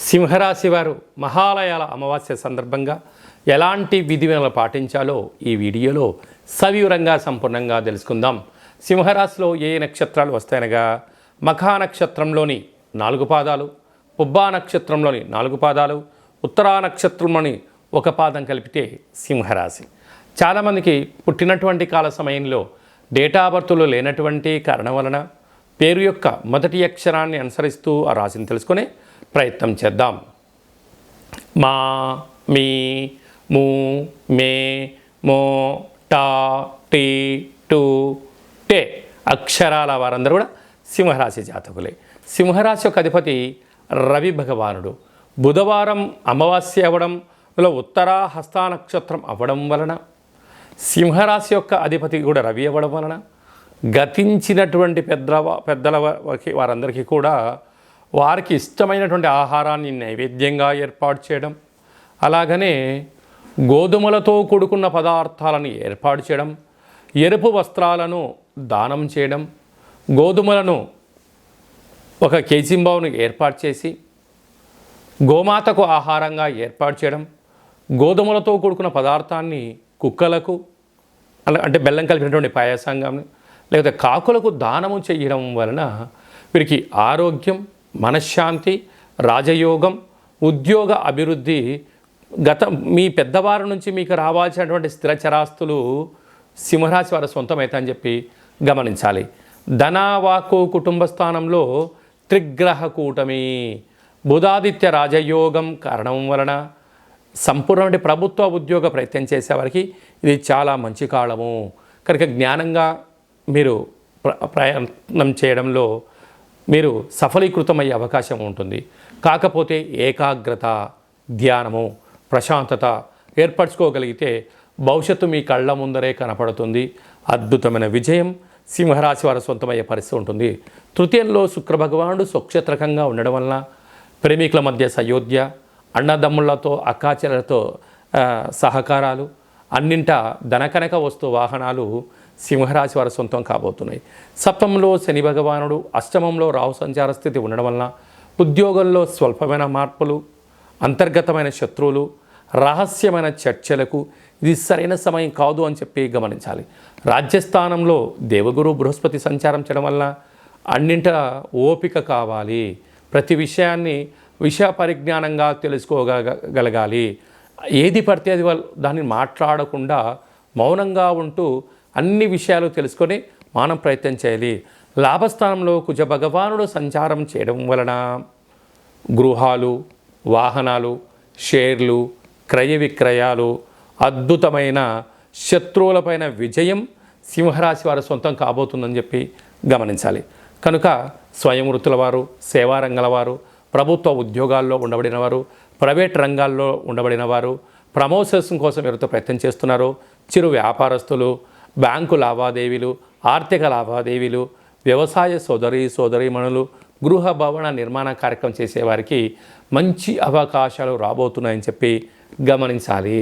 సింహరాశి వారు మహాలయాల అమావాస్య సందర్భంగా ఎలాంటి విధివిధానాలు పాటించాలో ఈ వీడియోలో సవివరంగా సంపూర్ణంగా తెలుసుకుందాం. సింహరాశిలో ఏ నక్షత్రాలు వస్తాయనగా మఖా నక్షత్రంలోని 4 పాదాలు, పుబ్బా నక్షత్రంలోని 4 పాదాలు, ఉత్తరా నక్షత్రంలోని 1 పాదం కలిపితే సింహరాశి. చాలామందికి పుట్టినటువంటి కాల సమయంలో డేటా బర్త్లో లేనటువంటి కారణం వలన పేరు యొక్క మొదటి అక్షరాన్ని అనుసరిస్తూ ఆ రాశిని తెలుసుకునే ప్రయత్నం చేద్దాం. మా, మీ, ము, మే, మో, టా, టీ, టు, టే అక్షరాల వారందరూ కూడా సింహరాశి జాతకులే. సింహరాశి యొక్క అధిపతి రవి భగవానుడు. బుధవారం అమావాస్య అవ్వడంలో ఉత్తరా హస్త నక్షత్రం అవ్వడం వలన సింహరాశి యొక్క అధిపతి కూడా రవి అవ్వడం వలన గతించినటువంటి పెద్దల వారందరికీ కూడా వారికి ఇష్టమైనటువంటి ఆహారాన్ని నైవేద్యంగా ఏర్పాటు చేయడం, అలాగనే గోధుమలతో కూడుకున్న పదార్థాలను ఏర్పాటు చేయడం, ఎరుపు వస్త్రాలను దానం చేయడం, గోధుమలను 1 కేజీంబావును ఏర్పాటు చేసి గోమాతకు ఆహారంగా ఏర్పాటు చేయడం, గోధుమలతో కూడుకున్న పదార్థాన్ని కుక్కలకు అంటే బెల్లం కలిపినటువంటి పాయసంగా లేకపోతే కాకులకు దానము చేయడం వలన వీరికి ఆరోగ్యం, మనశ్శాంతి, రాజయోగం, ఉద్యోగ అభివృద్ధి, మీ పెద్దవారి నుంచి మీకు రావాల్సినటువంటి స్థిరచరాస్తులు సింహరాశి వారి సొంతమవుతాయని చెప్పి గమనించాలి. ధనవాకు కుటుంబ స్థానంలో త్రిగ్రహ కూటమి, బుధాదిత్య రాజయోగం కారణం వలన సంపూర్ణ ప్రభుత్వ ఉద్యోగ ప్రయత్నం చేసేవారికి ఇది చాలా మంచి కాలము. కనుక జ్ఞానంగా మీరు ప్రయత్నం చేయడంలో మీరు సఫలీకృతమయ్యే అవకాశం ఉంటుంది. కాకపోతే ఏకాగ్రత, ధ్యానము, ప్రశాంతత ఏర్పరచుకోగలిగితే భవిష్యత్తు మీ కళ్ళ ముందరే కనపడుతుంది. అద్భుతమైన విజయం సింహరాశి వారి సొంతమయ్యే పరిస్థితి ఉంటుంది. తృతీయంలో శుక్రభగవానుడు స్వక్షేత్రకంగా ఉండడం వలన ప్రేమికుల మధ్య సయోధ్య, అన్నదమ్ముళ్లతో అక్కాచెల్లెలతో సహకారాలు, అన్నింటా ధనకనక వస్తు వాహనాలు సింహరాశి వారి సొంతం కాబోతున్నాయి. సప్తమంలో శని భగవానుడు, అష్టమంలో రాహు సంచార స్థితి ఉండడం వలన ఉద్యోగంలో స్వల్పమైన మార్పులు, అంతర్గతమైన శత్రువులు, రహస్యమైన చర్చలకు ఇది సరైన సమయం కాదు అని చెప్పి గమనించాలి. రాజ్యస్థానంలో దేవగురు బృహస్పతి సంచారం చేయడం వల్ల అన్నింట ఓపిక కావాలి. ప్రతి విషయాన్ని విషయ పరిజ్ఞానంగా తెలుసుకోగలగాలి. ఏది పడితే అది దాన్ని మాట్లాడకుండా మౌనంగా ఉంటూ అన్ని విషయాలు తెలుసుకొని మనం ప్రయత్నం చేయాలి. లాభస్థానంలో కుజ భగవానుడు సంచారం చేయడం వలన గృహాలు, వాహనాలు, షేర్లు, క్రయ విక్రయాలు, అద్భుతమైన శత్రువులపైన విజయం సింహరాశి వారి సొంతం కాబోతుందని చెప్పి గమనించాలి. కనుక స్వయం వృత్తుల వారు, సేవారంగాల వారు, ప్రభుత్వ ఉద్యోగాల్లో ఉండబడిన వారు, ప్రైవేట్ రంగాల్లో ఉండబడిన వారు, ప్రమోషన్స్ కోసం ఎవరితో ప్రయత్నం చేస్తున్నారో, చిరు వ్యాపారస్తులు, బ్యాంకు లావాదేవీలు, ఆర్థిక లావాదేవీలు, వ్యవసాయ సోదరీమణులు, గృహ భవన నిర్మాణ కార్యక్రమం చేసేవారికి మంచి అవకాశాలు రాబోతున్నాయని చెప్పి గమనించాలి.